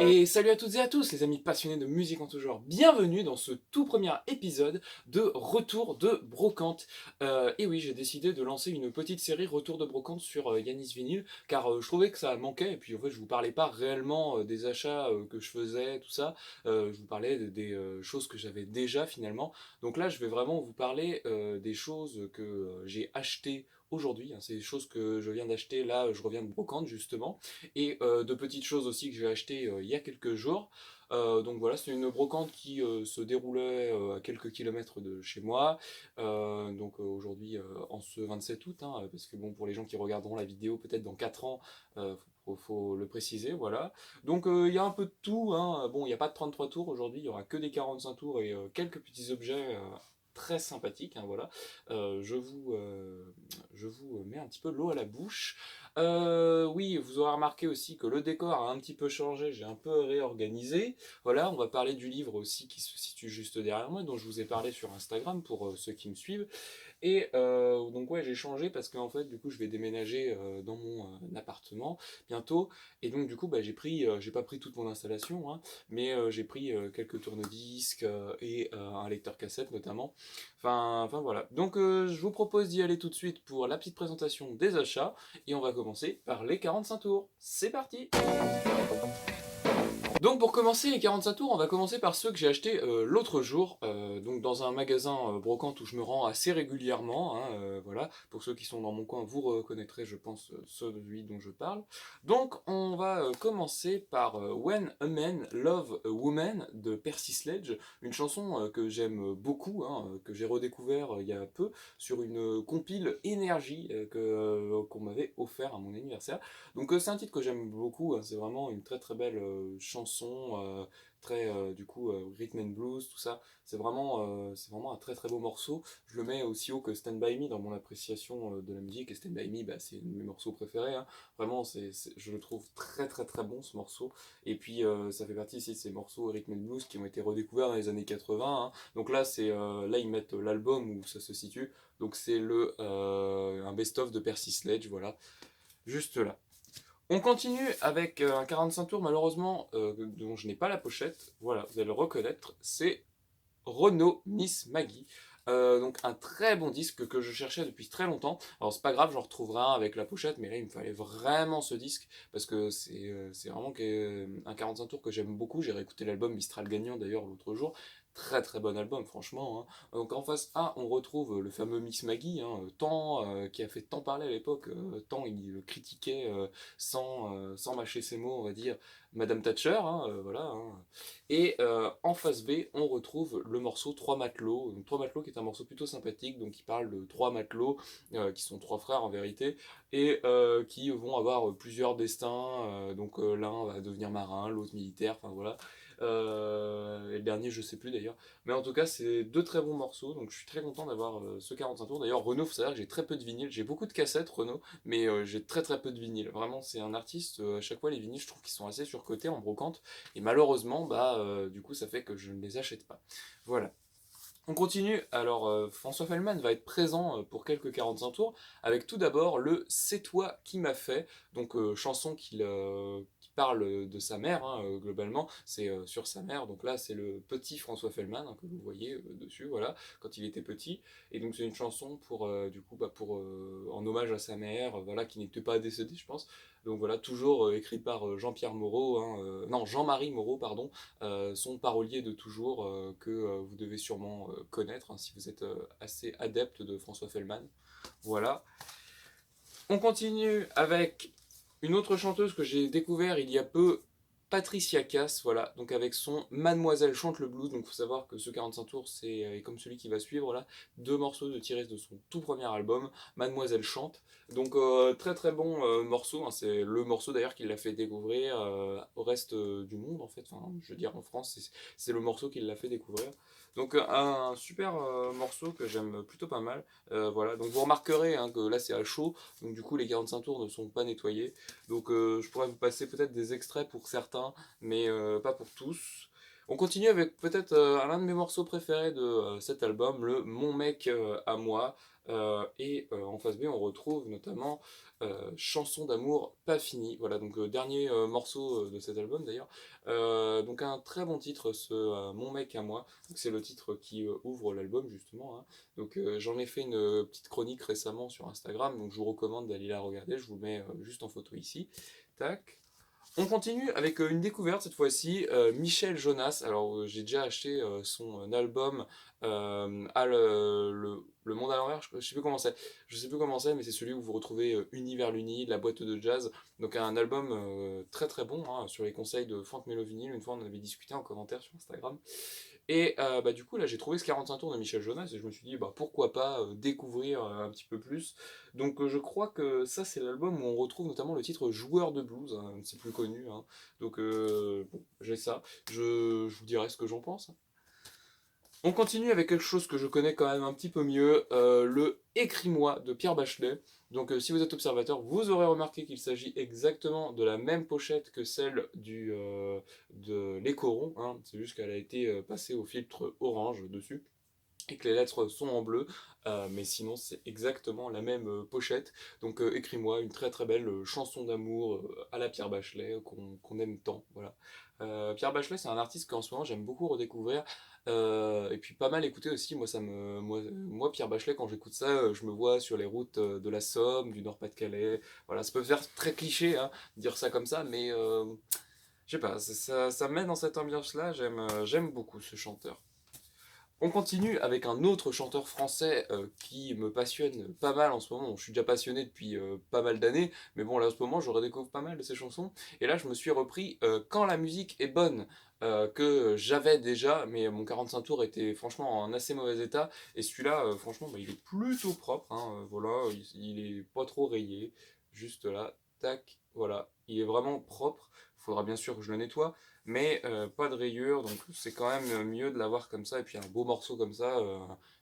Et salut à toutes et à tous les amis passionnés de musique en tout genre, bienvenue dans ce tout premier épisode de Retour de Brocante. Et oui, j'ai décidé de lancer une petite série Retour de Brocante sur Yanis Vinyl, car je trouvais que ça manquait, et puis en fait je vous parlais pas réellement des achats que je faisais, tout ça, je vous parlais des choses que j'avais déjà finalement. Donc là je vais vraiment vous parler des choses que j'ai achetées aujourd'hui, hein. C'est des choses que je viens d'acheter, là je reviens de Brocante justement, et de petites choses aussi que j'ai achetées il y a quelques jours. Donc voilà, c'est une brocante qui se déroulait à quelques kilomètres de chez moi. Donc aujourd'hui, en ce 27 août, hein, parce que bon, pour les gens qui regarderont la vidéo peut-être dans 4 ans, faut le préciser, voilà. Donc il y a un peu de tout, hein. Bon, il n'y a pas de 33 tours aujourd'hui, il y aura que des 45 tours et quelques petits objets très sympathiques, hein, voilà. Je vous mets un petit peu l'eau à la bouche. Oui, vous aurez remarqué aussi que le décor a un petit peu changé, j'ai un peu réorganisé. Voilà, on va parler du livre aussi qui se situe juste derrière moi, dont je vous ai parlé sur Instagram pour ceux qui me suivent. Et donc ouais, j'ai changé parce qu'en fait, du coup, je vais déménager dans mon appartement bientôt. Et donc du coup, bah, j'ai pas pris toute mon installation, hein, mais j'ai pris quelques tourne-disques et un lecteur cassette notamment. Enfin voilà. Donc je vous propose d'y aller tout de suite pour la petite présentation des achats. Et on va commencer par les 45 tours. C'est parti! Donc pour commencer les 45 tours, on va commencer par ceux que j'ai achetés l'autre jour, donc dans un magasin brocante où je me rends assez régulièrement, hein, voilà. Pour ceux qui sont dans mon coin, vous reconnaîtrez, je pense, celui dont je parle. Donc on va commencer par When a Man Love a Woman de Percy Sledge, une chanson que j'aime beaucoup, hein, que j'ai redécouvert il y a peu sur une compile Énergie qu'on m'avait offert à mon anniversaire. Donc c'est un titre que j'aime beaucoup, hein. C'est vraiment une très très belle chanson, très du coup rhythm and blues, tout ça. C'est vraiment un très très beau morceau. Je le mets aussi haut que Stand By Me dans mon appréciation de la musique, et Stand By Me, bah, c'est un de mes morceaux préférés, hein. Vraiment, je le trouve très très très bon ce morceau. Et puis ça fait partie ici de ces morceaux rhythm and blues qui ont été redécouverts dans les années 80, hein. Donc là ils mettent l'album où ça se situe. Donc c'est un best-of de Percy Sledge, voilà, juste là. On continue avec un 45 tours, malheureusement, dont je n'ai pas la pochette. Voilà, vous allez le reconnaître. C'est Renault Miss Maggie. Donc un très bon disque que je cherchais depuis très longtemps. Alors c'est pas grave, j'en retrouverai un avec la pochette, mais là il me fallait vraiment ce disque parce que c'est vraiment un 45 tours que j'aime beaucoup. J'ai réécouté l'album Mistral Gagnant d'ailleurs l'autre jour. Très très bon album, franchement, hein. Donc en face A, on retrouve le fameux Miss Maggie, hein, qui a fait tant parler à l'époque, tant il le critiquait sans mâcher ses mots, on va dire, Madame Thatcher, hein, voilà, hein. Et en face B, on retrouve le morceau Trois matelots. Donc, Trois matelots qui est un morceau plutôt sympathique, donc qui parle de trois matelots, qui sont trois frères en vérité, et qui vont avoir plusieurs destins. Donc l'un va devenir marin, l'autre militaire, enfin voilà. Et le dernier, je sais plus d'ailleurs. Mais en tout cas, c'est deux très bons morceaux, donc je suis très content d'avoir ce 45 tours. D'ailleurs, Renaud, faut savoir que j'ai très peu de vinyles. J'ai beaucoup de cassettes, Renaud, mais j'ai très très peu de vinyles. Vraiment, c'est un artiste, à chaque fois les vinyles, je trouve qu'ils sont assez surcotés en brocante. Et malheureusement, bah, du coup, ça fait que je ne les achète pas. Voilà. On continue. Alors, François Fellman va être présent pour quelques 45 tours, avec tout d'abord le C'est toi qui m'as fait, donc chanson qui parle de sa mère, hein, globalement, c'est sur sa mère, donc là c'est le petit François Fellman, hein, que vous voyez dessus, voilà, quand il était petit, et donc c'est une chanson pour, du coup, bah, en hommage à sa mère, voilà, qui n'était pas décédée, je pense, donc voilà, toujours écrit par Jean-Pierre Moreau, hein, non, Jean-Marie Moreau, pardon, son parolier de toujours que vous devez sûrement connaître, hein, si vous êtes assez adepte de François Fellman. Voilà. On continue avec une autre chanteuse que j'ai découvert il y a peu, Patricia Cass, voilà, donc avec son Mademoiselle chante le blues. Donc il faut savoir que ce 45 tours, c'est comme celui qui va suivre là, deux morceaux de tirés de son tout premier album, Mademoiselle chante. Donc très très bon morceau, hein. C'est le morceau d'ailleurs qui l'a fait découvrir au reste du monde en fait, enfin je veux dire en France, c'est le morceau qui l'a fait découvrir. Donc un super morceau que j'aime plutôt pas mal. Voilà, donc vous remarquerez, hein, que là c'est à chaud, donc du coup les 45 tours ne sont pas nettoyés. Donc je pourrais vous passer peut-être des extraits pour certains, mais pas pour tous. On continue avec peut-être l'un de mes morceaux préférés de cet album, le Mon mec à moi. En face B, on retrouve notamment Chanson d'amour pas finie. Voilà, donc dernier morceau de cet album d'ailleurs. Donc un très bon titre, ce Mon mec à moi. Donc, c'est le titre qui ouvre l'album justement, hein. Donc j'en ai fait une petite chronique récemment sur Instagram, donc je vous recommande d'aller la regarder. Je vous mets juste en photo ici. Tac. On continue avec une découverte cette fois-ci, Michel Jonas. Alors j'ai déjà acheté son album le Monde à l'envers, je sais plus comment c'est. Je sais plus comment c'est, mais c'est celui où vous retrouvez Univers l'Uni, la boîte de jazz. Donc un album très très bon, hein, sur les conseils de Franck Mélovinil. Une fois on en avait discuté en commentaire sur Instagram. Du coup, là, j'ai trouvé ce 45 tours de Michel Jonas et je me suis dit, bah, pourquoi pas découvrir un petit peu plus. Donc, je crois que ça, c'est l'album où on retrouve notamment le titre Joueur de blues, hein, c'est plus connu, hein. Donc, bon, j'ai ça. Je vous dirai ce que j'en pense. On continue avec quelque chose que je connais quand même un petit peu mieux, le Écris-moi de Pierre Bachelet. Donc si vous êtes observateur, vous aurez remarqué qu'il s'agit exactement de la même pochette que celle de l'Écoron, hein. C'est juste qu'elle a été passée au filtre orange dessus et que les lettres sont en bleu, mais sinon c'est exactement la même pochette. Donc écris-moi une très très belle chanson d'amour à la Pierre Bachelet qu'on aime tant. Voilà. Pierre Bachelet, c'est un artiste qu'en ce moment j'aime beaucoup redécouvrir, et puis pas mal écouter aussi. Moi Pierre Bachelet, quand j'écoute ça, je me vois sur les routes de la Somme, du Nord-Pas-de-Calais. Voilà, ça peut faire très cliché, hein, dire ça comme ça, mais je sais pas, ça me met dans cette ambiance-là. J'aime beaucoup ce chanteur. On continue avec un autre chanteur français qui me passionne pas mal en ce moment. Bon, je suis déjà passionné depuis pas mal d'années, mais bon, là en ce moment, je redécouvre pas mal de ses chansons. Et là, je me suis repris Quand la musique est bonne, que j'avais déjà, mais mon 45 tours était franchement en assez mauvais état. Et celui-là, franchement, bah, il est plutôt propre, hein, voilà, il est pas trop rayé. Juste là, tac, voilà. Il est vraiment propre. Il faudra bien sûr que je le nettoie, mais pas de rayures, donc c'est quand même mieux de l'avoir comme ça, et puis un beau morceau comme ça,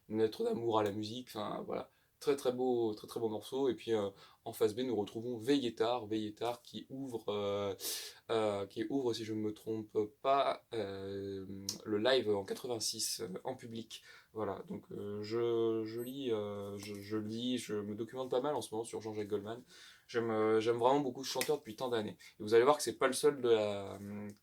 une lettre d'amour à la musique, enfin voilà, très très beau morceau. Et puis en face B, nous retrouvons Veilletar qui ouvre, si je ne me trompe pas, le live en 86 en public. Voilà, donc je lis, je me documente pas mal en ce moment sur Jean-Jacques Goldman. J'aime vraiment beaucoup ce chanteur depuis tant d'années. Et vous allez voir que c'est pas le seul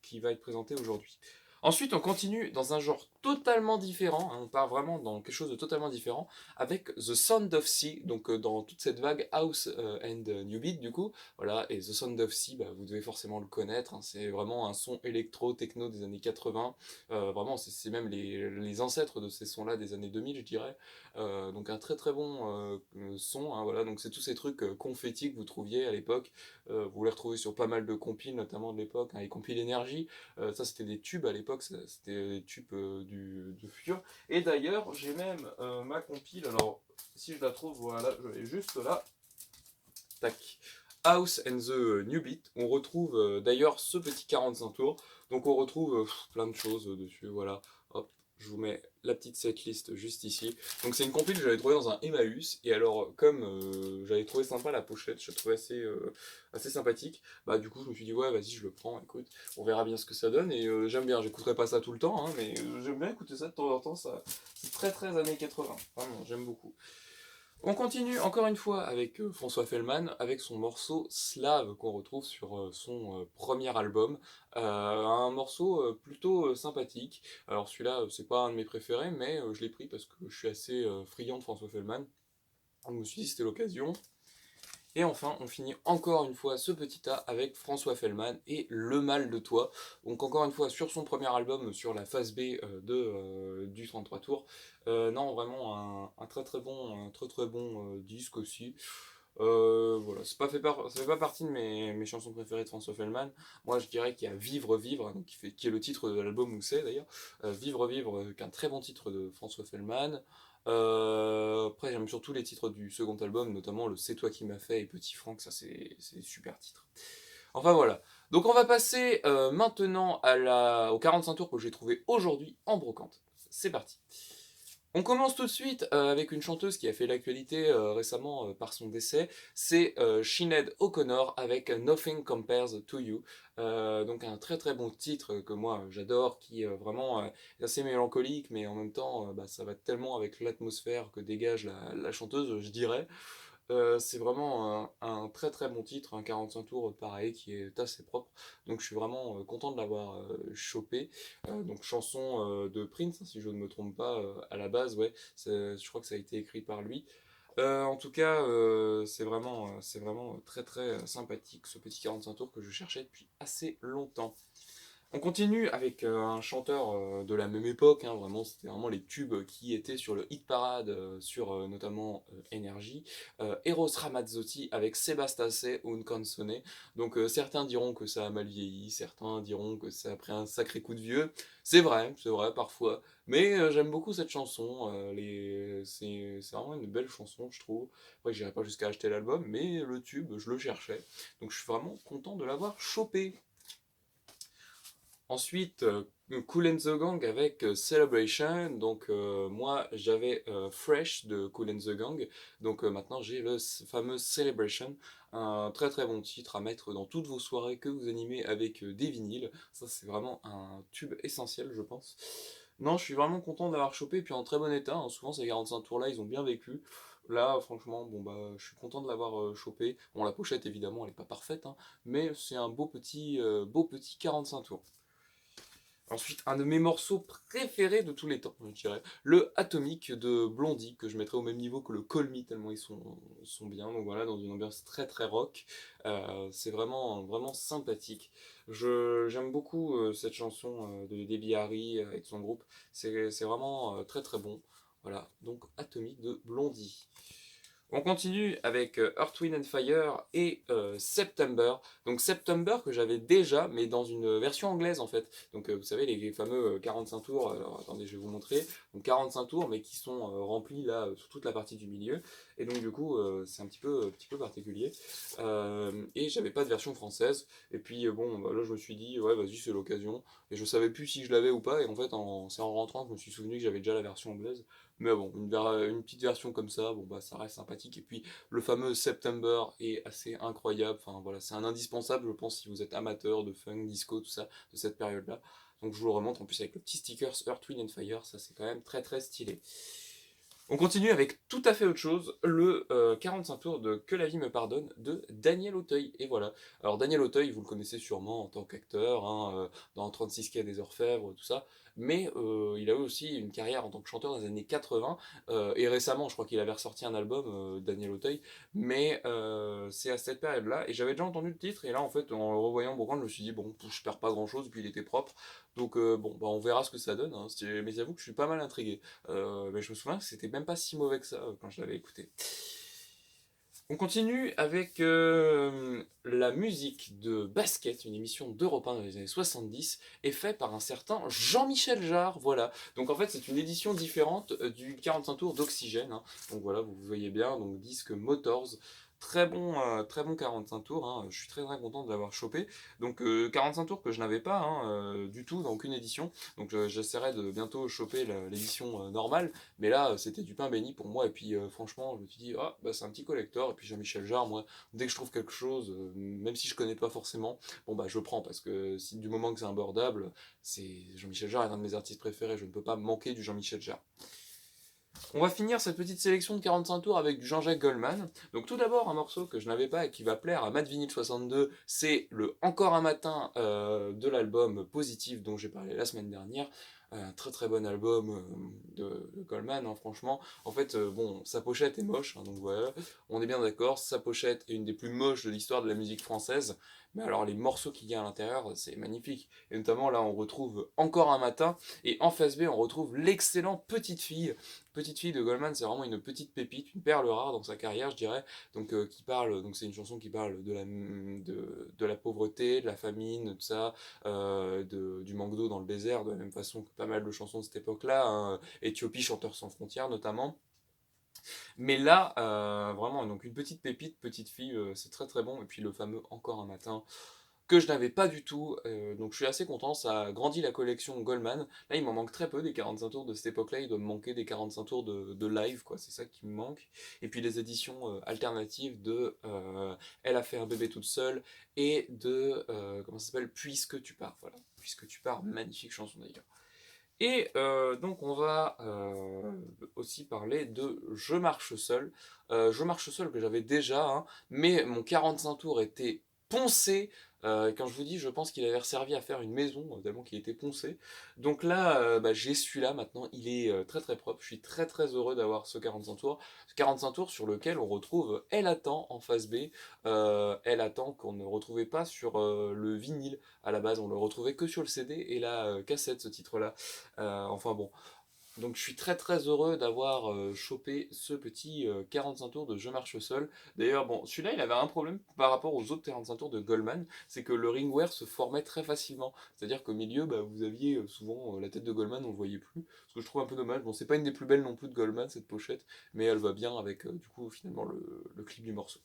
qui va être présenté aujourd'hui. Ensuite, on continue dans un genre totalement différent, hein, on part vraiment dans quelque chose de totalement différent, avec The Sound of Sea, donc dans toute cette vague House and New Beat du coup. Voilà, et The Sound of Sea, bah, vous devez forcément le connaître, hein, c'est vraiment un son électro-techno des années 80. Vraiment, c'est même les ancêtres de ces sons-là des années 2000, je dirais. Donc un très très bon son, hein, voilà. Donc c'est tous ces trucs confettis que vous trouviez à l'époque. Vous les retrouvez sur pas mal de compiles, notamment de l'époque, hein, les compiles énergie. Ça c'était des tubes à l'époque, c'était des tubes de futur. Et d'ailleurs, j'ai même ma compile, alors si je la trouve, voilà, je l'ai juste là. Tac. House and the New Beat. On retrouve d'ailleurs ce petit 45 tours. Donc on retrouve plein de choses dessus. Voilà. Hop, je vous mets la petite setlist juste ici. Donc c'est une compile que j'avais trouvée dans un Emmaüs. Et alors, comme j'avais trouvé sympa la pochette, je la trouvais assez sympathique. Bah du coup, je me suis dit, ouais, vas-y, je le prends. Écoute, on verra bien ce que ça donne. Et j'aime bien. J'écouterai pas ça tout le temps, hein, mais j'aime bien écouter ça de temps en temps. Ça, c'est très très années 80. Vraiment, j'aime beaucoup. On continue encore une fois avec François Fellman, avec son morceau Slave qu'on retrouve sur son premier album. Un morceau plutôt sympathique. Alors celui-là, c'est pas un de mes préférés, mais je l'ai pris parce que je suis assez friand de François Fellman. Je me suis dit c'était l'occasion. Et enfin, on finit encore une fois ce petit tas avec François Fellman et Le Mal de Toi. Donc encore une fois sur son premier album, sur la phase B du 33 tours. Non, vraiment un très très bon disque aussi. Voilà, ça fait pas partie de mes chansons préférées de François Fellman. Moi, je dirais qu'il y a Vivre Vivre, hein, donc, qui est le titre de l'album où c'est d'ailleurs. Vivre Vivre, qu'un très bon titre de François Fellman. Après, j'aime surtout les titres du second album, notamment le C'est toi qui m'as fait et Petit Franck, ça c'est des super titres. Enfin voilà. Donc on va passer maintenant aux 45 tours que j'ai trouvé aujourd'hui en brocante. C'est parti. On commence tout de suite avec une chanteuse qui a fait l'actualité récemment par son décès, c'est Sinéad O'Connor avec Nothing Compares to You. Donc un très très bon titre que moi j'adore, qui vraiment est assez mélancolique, mais en même temps bah, ça va tellement avec l'atmosphère que dégage la chanteuse, je dirais. C'est vraiment un très très bon titre, un 45 tours pareil, qui est assez propre. Donc je suis vraiment content de l'avoir chopé. Donc chanson de Prince, hein, si je ne me trompe pas, à la base, ouais, je crois que ça a été écrit par lui. En tout cas, c'est vraiment très très sympathique ce petit 45 tours que je cherchais depuis assez longtemps. On continue avec un chanteur de la même époque, hein, vraiment, c'était vraiment les tubes qui étaient sur le hit parade, sur notamment Energy. Eros Ramazzotti avec Sebastiace un canzone. Donc certains diront que ça a mal vieilli, certains diront que ça a pris un sacré coup de vieux. C'est vrai parfois. Mais j'aime beaucoup cette chanson, c'est vraiment une belle chanson, je trouve. Après, j'irai pas jusqu'à acheter l'album, mais le tube, je le cherchais. Donc je suis vraiment content de l'avoir chopé. Ensuite, Kool and the Gang avec Celebration. Donc moi j'avais Fresh de Kool and the Gang. Donc maintenant j'ai le fameux Celebration. Un très très bon titre à mettre dans toutes vos soirées que vous animez avec des vinyles. Ça c'est vraiment un tube essentiel je pense. Non, je suis vraiment content d'avoir chopé, et puis en très bon état, hein. Souvent ces 45 tours là ils ont bien vécu. Là franchement bon bah je suis content de l'avoir chopé. Bon la pochette évidemment elle est pas parfaite, hein, mais c'est un beau petit 45 tours. Ensuite, un de mes morceaux préférés de tous les temps, je dirais. Le Atomic de Blondie, que je mettrais au même niveau que le Call Me, tellement sont bien. Donc voilà, dans une ambiance très très rock. C'est vraiment, vraiment sympathique. J'aime beaucoup cette chanson de Debbie Harry avec son groupe. C'est vraiment très très bon. Voilà, donc Atomic de Blondie. On continue avec Earth, Wind and Fire et September. Donc September que j'avais déjà, mais dans une version anglaise en fait. Donc vous savez les fameux 45 tours, alors attendez je vais vous montrer. Donc 45 tours mais qui sont remplis là sur toute la partie du milieu. Et donc du coup c'est un petit peu particulier. Et j'avais pas de version française. Et puis bon bah, là je me suis dit ouais vas-y c'est l'occasion. Et je savais plus si je l'avais ou pas. Et en fait c'est en rentrant que je me suis souvenu que j'avais déjà la version anglaise. Mais bon, une petite version comme ça, bon bah ça reste sympathique. Et puis le fameux September est assez incroyable. Enfin voilà, c'est un indispensable, je pense, si vous êtes amateur de funk, disco, tout ça, de cette période-là. Donc je vous le remontre en plus avec le petit sticker Earth, Wind and Fire, ça c'est quand même très très stylé. On continue avec tout à fait autre chose, le 45 tours de Que la vie me pardonne de Daniel Auteuil. Et voilà. Alors Daniel Auteuil, vous le connaissez sûrement en tant qu'acteur, hein, dans 36 quai des Orfèvres, tout ça. Mais il a eu aussi une carrière en tant que chanteur dans les années 80. Et récemment, je crois qu'il avait ressorti un album, Daniel Auteuil. Mais c'est à cette période-là. Et j'avais déjà entendu le titre. Et là, en fait, en le revoyant Bourgogne, je me suis dit, bon, je perds pas grand-chose. Puis il était propre. Donc bon, bah, on verra ce que ça donne, hein. Mais j'avoue que je suis pas mal intrigué. Mais je me souviens que c'était même pas si mauvais que ça quand je l'avais écouté. On continue avec la musique de Basket, une émission d'Europe 1 dans les années 70, est faite par un certain Jean-Michel Jarre. Voilà. Donc en fait, c'est une édition différente du 45 tours d'Oxygène, hein. Donc voilà, vous voyez bien, donc disque Motors. Très bon 45 tours, hein. Je suis très très content de l'avoir chopé. Donc 45 tours que je n'avais pas hein, du tout dans aucune édition. Donc j'essaierai de bientôt choper l'édition normale. Mais là, c'était du pain béni pour moi. Et puis, franchement, je me suis dit, ah, bah, c'est un petit collector. Et puis, Jean-Michel Jarre, moi, dès que je trouve quelque chose, même si je connais pas forcément, bon, bah, je prends. Parce que si, du moment que c'est abordable, Jean-Michel Jarre est un de mes artistes préférés. Je ne peux pas manquer du Jean-Michel Jarre. On va finir cette petite sélection de 45 tours avec du Jean-Jacques Goldman. Donc tout d'abord un morceau que je n'avais pas et qui va plaire à Matt Vinyl 62, c'est le Encore un matin de l'album Positif dont j'ai parlé la semaine dernière. Un très très bon album de Goldman, hein, franchement. En fait, bon, sa pochette est moche, hein, donc voilà, on est bien d'accord. Sa pochette est une des plus moches de l'histoire de la musique française. Mais alors les morceaux qu'il y a à l'intérieur, c'est magnifique. Et notamment là, on retrouve Encore un matin. Et en face B, on retrouve l'excellent Petite fille. Petite fille de Goldman, c'est vraiment une petite pépite, une perle rare dans sa carrière, je dirais. Donc, qui parle, donc c'est une chanson qui parle de la pauvreté, de la famine, de ça, du manque d'eau dans le désert, de la même façon que pas mal de chansons de cette époque-là, hein, Éthiopie, Chanteur sans frontières notamment. Mais là, vraiment, donc une petite pépite, petite fille, c'est très très bon. Et puis le fameux Encore un matin. que je n'avais pas du tout, donc je suis assez content, ça a grandi la collection Goldman. Là il m'en manque très peu des 45 tours de cette époque-là, il doit me manquer des 45 tours de live, quoi, c'est ça qui me manque. Et puis les éditions alternatives de Elle a fait un bébé toute seule et de, comment ça s'appelle, Puisque tu pars, voilà. Puisque tu pars, magnifique chanson d'ailleurs. Et donc on va aussi parler de Je marche seul. Je marche seul que j'avais déjà, hein, mais mon 45 tours était poncé. Quand je vous dis, je pense qu'il avait servi à faire une maison, tellement qu'il était poncé. Donc là, bah, j'ai celui-là maintenant, il est très très propre. Je suis très très heureux d'avoir ce 45 tours. Ce 45 tours sur lequel on retrouve Elle attend en face B. Elle attend qu'on ne retrouvait pas sur le vinyle à la base, on le retrouvait que sur le CD et la cassette, ce titre-là. Enfin bon, donc je suis très très heureux d'avoir chopé ce petit 45 tours de Je marche seul. D'ailleurs, bon, celui-là il avait un problème par rapport aux autres 45 tours de Goldman, c'est que le ringwear se formait très facilement. C'est-à-dire qu'au milieu, bah, vous aviez souvent la tête de Goldman, on le voyait plus. Ce que je trouve un peu dommage. Bon, c'est pas une des plus belles non plus de Goldman cette pochette, mais elle va bien avec du coup finalement le clip du morceau.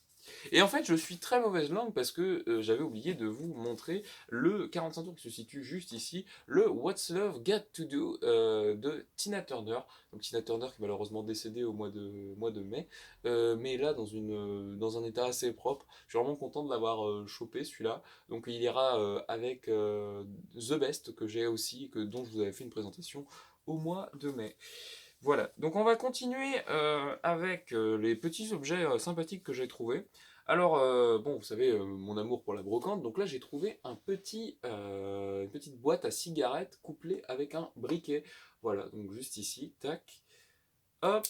Et en fait, je suis très mauvaise langue parce que j'avais oublié de vous montrer le 45 tours qui se situe juste ici, le What's Love Got to Do de Tina Turner. Donc Tina Turner qui est malheureusement décédée au mois de mai, mais là dans un état assez propre. Je suis vraiment content de l'avoir chopé celui-là. Donc il ira avec The Best que j'ai aussi, dont je vous avais fait une présentation au mois de mai. Voilà, donc on va continuer avec les petits objets sympathiques que j'ai trouvés. Alors, bon, vous savez, mon amour pour la brocante, donc là j'ai trouvé une petite boîte à cigarettes couplée avec un briquet. Voilà, donc juste ici, tac, hop,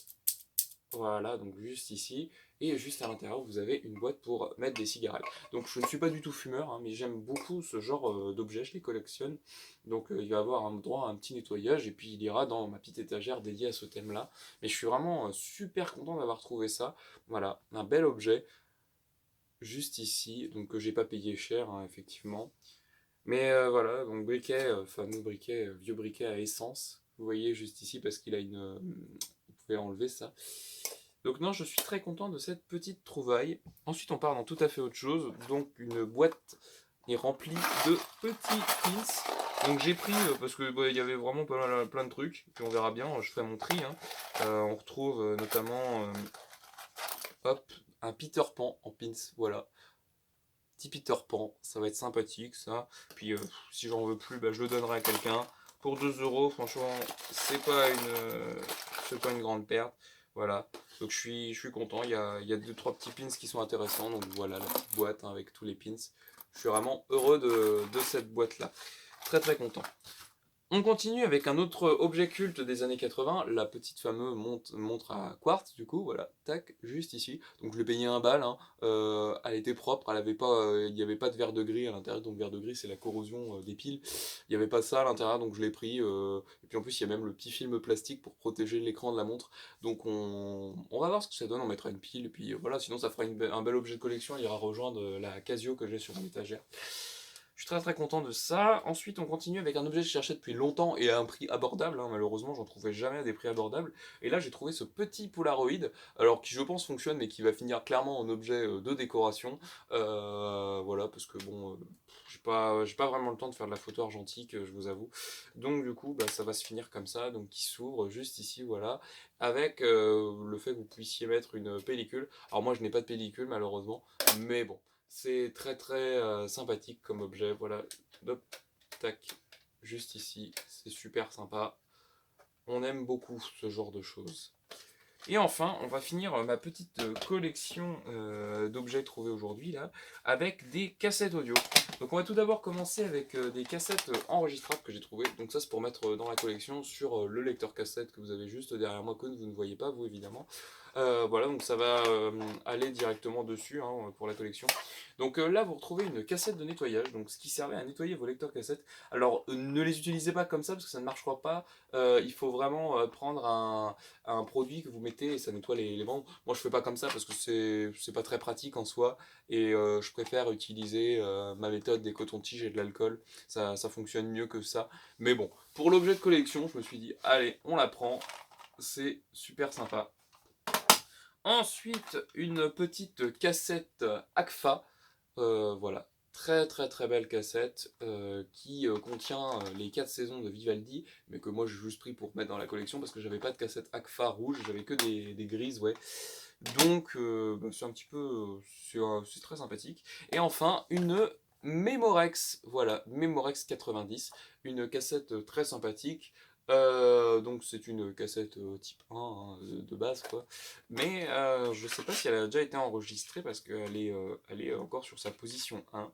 voilà, donc juste ici, et juste à l'intérieur, vous avez une boîte pour mettre des cigarettes. Donc je ne suis pas du tout fumeur, hein, mais j'aime beaucoup ce genre d'objets, je les collectionne. Donc il va avoir un droit à un petit nettoyage, et puis il ira dans ma petite étagère dédiée à ce thème-là. Mais je suis vraiment super content d'avoir trouvé ça. Voilà, un bel objet, juste ici, donc que j'ai pas payé cher, hein, effectivement. Mais voilà, donc briquet, fameux briquet, vieux briquet à essence. Vous voyez juste ici, parce qu'il a une... vous pouvez enlever ça. Donc non, je suis très content de cette petite trouvaille. Ensuite, on part dans tout à fait autre chose. Donc une boîte est remplie de petits pins. Donc j'ai pris, parce que bah, il y avait vraiment plein de trucs. Puis on verra bien, je ferai mon tri, hein. On retrouve notamment, hop, un Peter Pan en pins, voilà. Petit Peter Pan, ça va être sympathique ça. Puis si j'en veux plus, bah, je le donnerai à quelqu'un. Pour 2 euros, franchement, c'est pas une grande perte. Voilà, donc je suis content. Il y a 2-3 petits pins qui sont intéressants. Donc voilà la petite boîte hein, avec tous les pins. Je suis vraiment heureux de cette boîte là. Très très content. On continue avec un autre objet culte des années 80, la petite fameuse montre à quartz, du coup, voilà, tac, juste ici. Donc je l'ai payé 1 balle, hein. Elle était propre, elle avait pas, il n'y avait pas de verre de gris à l'intérieur, donc verre de gris c'est la corrosion des piles. Il n'y avait pas ça à l'intérieur, donc je l'ai pris. Et puis en plus il y a même le petit film plastique pour protéger l'écran de la montre. Donc on va voir ce que ça donne, on mettra une pile, et puis voilà, sinon ça fera un bel objet de collection, il ira rejoindre la Casio que j'ai sur mon étagère. Je suis très très content de ça. Ensuite, on continue avec un objet que je cherchais depuis longtemps et à un prix abordable, hein. Malheureusement, j'en trouvais jamais à des prix abordables. Et là, j'ai trouvé ce petit Polaroid, alors qui je pense fonctionne, mais qui va finir clairement en objet de décoration. Voilà, parce que bon, j'ai pas vraiment le temps de faire de la photo argentique, je vous avoue. Donc du coup, bah, ça va se finir comme ça, donc qui s'ouvre juste ici, voilà, avec le fait que vous puissiez mettre une pellicule. Alors moi, je n'ai pas de pellicule malheureusement, mais bon. C'est très très sympathique comme objet, voilà, hop, tac, juste ici, c'est super sympa. On aime beaucoup ce genre de choses. Et enfin, on va finir ma petite collection d'objets trouvés aujourd'hui là, avec des cassettes audio. Donc on va tout d'abord commencer avec des cassettes enregistrables que j'ai trouvées. Donc ça c'est pour mettre dans la collection sur le lecteur cassette que vous avez juste derrière moi, que vous ne voyez pas vous évidemment. Voilà, donc ça va aller directement dessus hein, pour la collection. Donc là vous retrouvez une cassette de nettoyage, donc ce qui servait à nettoyer vos lecteurs cassettes. Alors ne les utilisez pas comme ça parce que ça ne marchera pas. Il faut vraiment prendre un produit que vous mettez et ça nettoie les bandes. Moi je fais pas comme ça parce que c'est pas très pratique en soi et je préfère utiliser ma méthode des cotons-tiges et de l'alcool. Ça fonctionne mieux que ça. Mais bon, pour l'objet de collection, je me suis dit allez, on la prend. C'est super sympa. Ensuite, une petite cassette ACFA. Voilà, très très très belle cassette qui contient les 4 saisons de Vivaldi, mais que moi j'ai juste pris pour mettre dans la collection parce que j'avais pas de cassette Agfa rouge, j'avais que des grises, ouais. Donc c'est un petit peu, c'est très sympathique. Et enfin une Memorex, voilà, Memorex 90, une cassette très sympathique. Donc c'est une cassette type 1 hein, de base quoi. Mais je sais pas si elle a déjà été enregistrée parce elle est encore sur sa position 1.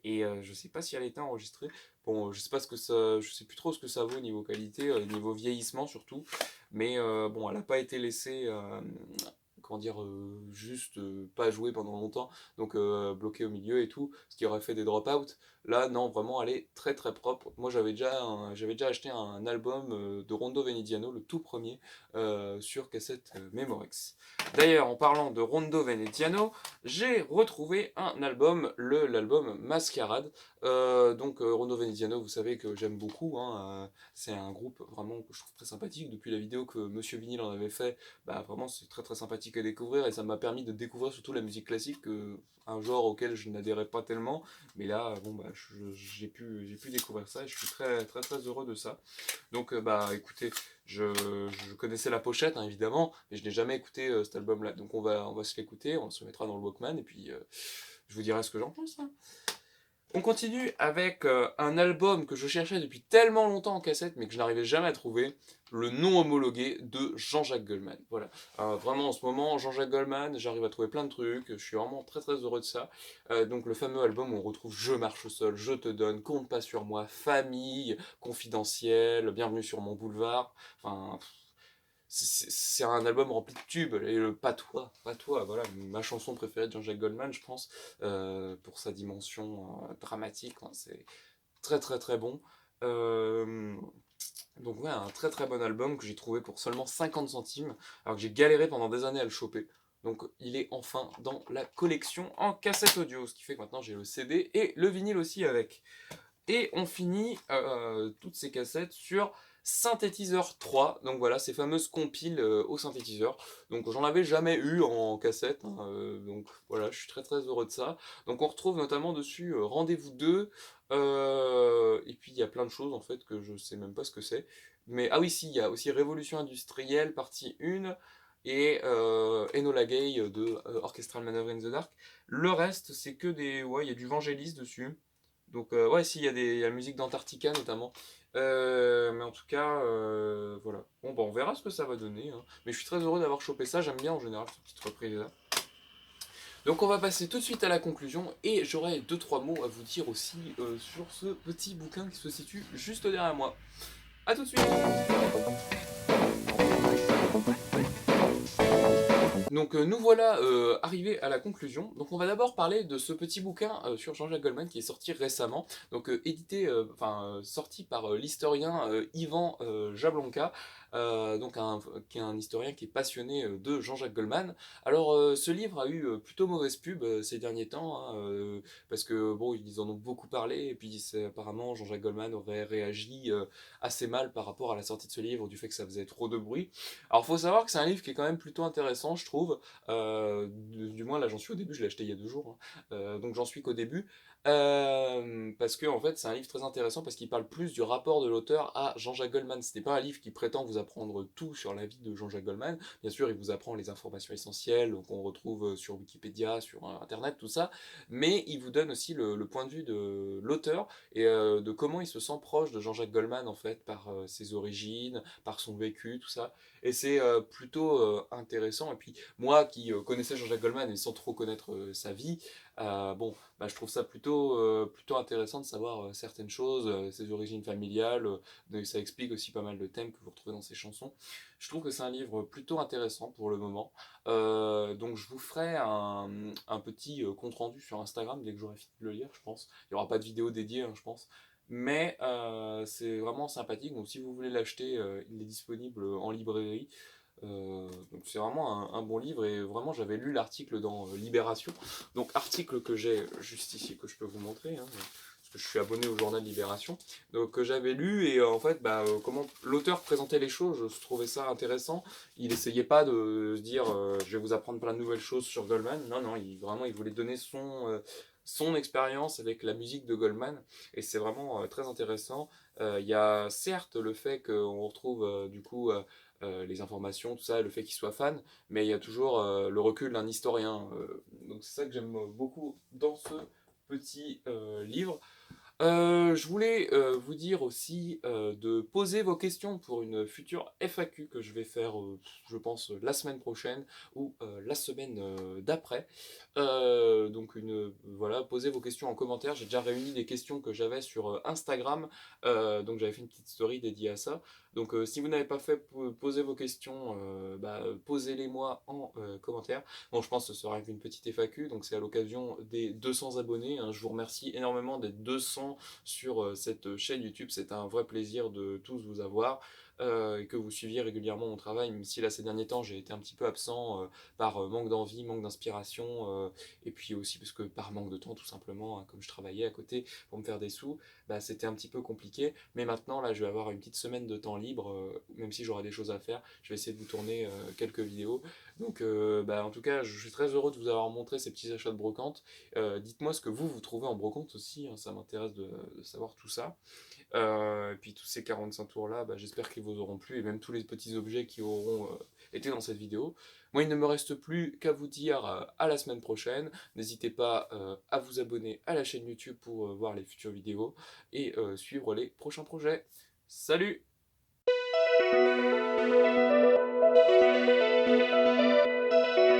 Et je sais pas si elle a été enregistrée. Bon, je sais pas ce que ça, je sais plus trop ce que ça vaut niveau qualité, niveau vieillissement surtout. Mais bon, elle n'a pas été laissée comment dire, juste pas jouer pendant longtemps, donc bloqué au milieu et tout, ce qui aurait fait des drop-out. Là, non, vraiment, elle est très très propre. Moi, j'avais déjà acheté un album de Rondo Veneziano, le tout premier, sur cassette Memorex. D'ailleurs, en parlant de Rondo Veneziano, j'ai retrouvé un album, l'album Mascarade. Rondo Veneziano, vous savez que j'aime beaucoup, hein, c'est un groupe vraiment que je trouve très sympathique. Depuis la vidéo que Monsieur Vinyl en avait fait, bah vraiment c'est très très sympathique à découvrir et ça m'a permis de découvrir surtout la musique classique, un genre auquel je n'adhérais pas tellement, mais là bon bah j'ai pu découvrir ça et je suis très très très heureux de ça. Donc bah écoutez, je connaissais la pochette hein, évidemment, mais je n'ai jamais écouté cet album là, donc on va se l'écouter, on se le mettra dans le Walkman et puis je vous dirai ce que j'en pense, hein. On continue avec un album que je cherchais depuis tellement longtemps en cassette, mais que je n'arrivais jamais à trouver, le non homologué de Jean-Jacques Goldman. Voilà, vraiment en ce moment, Jean-Jacques Goldman, j'arrive à trouver plein de trucs, je suis vraiment très très heureux de ça. Donc le fameux album où on retrouve Je marche au sol, Je te donne, Compte pas sur moi, Famille, Confidentiel, Bienvenue sur mon boulevard, enfin c'est un album rempli de tubes, et le Patois, voilà, ma chanson préférée de Jean-Jacques Goldman, je pense, pour sa dimension dramatique, hein, c'est très très très bon. Euh, donc ouais, un très très bon album que j'ai trouvé pour seulement 50 centimes, alors que j'ai galéré pendant des années à le choper. Donc il est enfin dans la collection en cassette audio, ce qui fait que maintenant j'ai le CD et le vinyle aussi avec. Et on finit toutes ces cassettes sur Synthétiseur 3, donc voilà, ces fameuses compiles au synthétiseur. Donc j'en avais jamais eu en cassette, hein, donc voilà, je suis très très heureux de ça. Donc on retrouve notamment dessus Rendez-vous 2, et puis il y a plein de choses en fait que je sais même pas ce que c'est. Mais ah oui, si, il y a aussi Révolution industrielle, partie 1, et Enola Gay de Orchestral Manoeuvre in the Dark. Le reste, c'est que des. Ouais, il y a du Vangelis dessus. Donc, ouais, si, il y a la musique d'Antarctica notamment. Mais en tout cas, voilà. Bon, bah, on verra ce que ça va donner, hein. Mais je suis très heureux d'avoir chopé ça. J'aime bien en général cette petite reprise-là. Donc, on va passer tout de suite à la conclusion. Et j'aurai deux trois mots à vous dire aussi sur ce petit bouquin qui se situe juste derrière moi. A tout de suite! Donc nous voilà arrivés à la conclusion. Donc on va d'abord parler de ce petit bouquin sur Jean-Jacques Goldman qui est sorti récemment, donc sorti par l'historien Ivan Jablonka, qui est un historien qui est passionné de Jean-Jacques Goldman. Alors ce livre a eu plutôt mauvaise pub ces derniers temps, hein, parce que bon ils en ont beaucoup parlé et puis apparemment Jean-Jacques Goldman aurait réagi assez mal par rapport à la sortie de ce livre, du fait que ça faisait trop de bruit. Alors faut savoir que c'est un livre qui est quand même plutôt intéressant, je trouve. Du moins là j'en suis au début, je l'ai acheté il y a 2 jours, hein. Donc j'en suis qu'au début. Parce que en fait c'est un livre très intéressant parce qu'il parle plus du rapport de l'auteur à Jean-Jacques Goldman. Ce n'est pas un livre qui prétend vous apprendre tout sur la vie de Jean-Jacques Goldman. Bien sûr, il vous apprend les informations essentielles qu'on retrouve sur Wikipédia, sur Internet, tout ça. Mais il vous donne aussi le point de vue de l'auteur et de comment il se sent proche de Jean-Jacques Goldman en fait, par ses origines, par son vécu, tout ça. Et c'est plutôt intéressant. Et puis moi qui connaissais Jean-Jacques Goldman et sans trop connaître sa vie, bon, bah, je trouve ça plutôt intéressant de savoir certaines choses, ses origines familiales. Ça explique aussi pas mal de thèmes que vous retrouvez dans ses chansons. Je trouve que c'est un livre plutôt intéressant pour le moment. Donc je vous ferai un petit compte rendu sur Instagram dès que j'aurai fini de le lire, je pense. Il n'y aura pas de vidéo dédiée, hein, je pense. Mais c'est vraiment sympathique, donc si vous voulez l'acheter, il est disponible en librairie. Donc c'est vraiment un bon livre et vraiment j'avais lu l'article dans Libération, donc article que j'ai juste ici que je peux vous montrer, hein, parce que je suis abonné au journal Libération, donc que j'avais lu et en fait bah, comment l'auteur présentait les choses, je trouvais ça intéressant. Il essayait pas de se dire je vais vous apprendre plein de nouvelles choses sur Goldman, non non, vraiment il voulait donner son expérience avec la musique de Goldman, et c'est vraiment très intéressant. Il y a certes le fait qu'on retrouve du coup les informations, tout ça, le fait qu'il soit fan, mais il y a toujours le recul d'un historien. Donc c'est ça que j'aime beaucoup dans ce petit livre. Je voulais vous dire aussi de poser vos questions pour une future FAQ que je vais faire, je pense, la semaine prochaine ou la semaine d'après. Donc voilà, posez vos questions en commentaire. J'ai déjà réuni des questions que j'avais sur Instagram, donc j'avais fait une petite story dédiée à ça. Donc si vous n'avez pas fait, posez vos questions, posez-les moi en commentaire. Bon, je pense que ce sera une petite FAQ, donc c'est à l'occasion des 200 abonnés, hein. Je vous remercie énormément d'être 200 sur cette chaîne YouTube. C'est un vrai plaisir de tous vous avoir et que vous suiviez régulièrement mon travail, même si là ces derniers temps j'ai été un petit peu absent par manque d'envie, manque d'inspiration et puis aussi parce que par manque de temps tout simplement, hein, comme je travaillais à côté pour me faire des sous, bah, c'était un petit peu compliqué. Mais maintenant là je vais avoir une petite semaine de temps libre, même si j'aurai des choses à faire, je vais essayer de vous tourner quelques vidéos. Donc bah, en tout cas je suis très heureux de vous avoir montré ces petits achats de brocante. Dites-moi ce que vous trouvez en brocante aussi, hein, ça m'intéresse de savoir tout ça. Et puis tous ces 45 tours là, bah, j'espère qu'ils vous auront plu, et même tous les petits objets qui auront été dans cette vidéo. Moi il ne me reste plus qu'à vous dire à la semaine prochaine. N'hésitez pas à vous abonner à la chaîne YouTube pour voir les futures vidéos et suivre les prochains projets. Salut!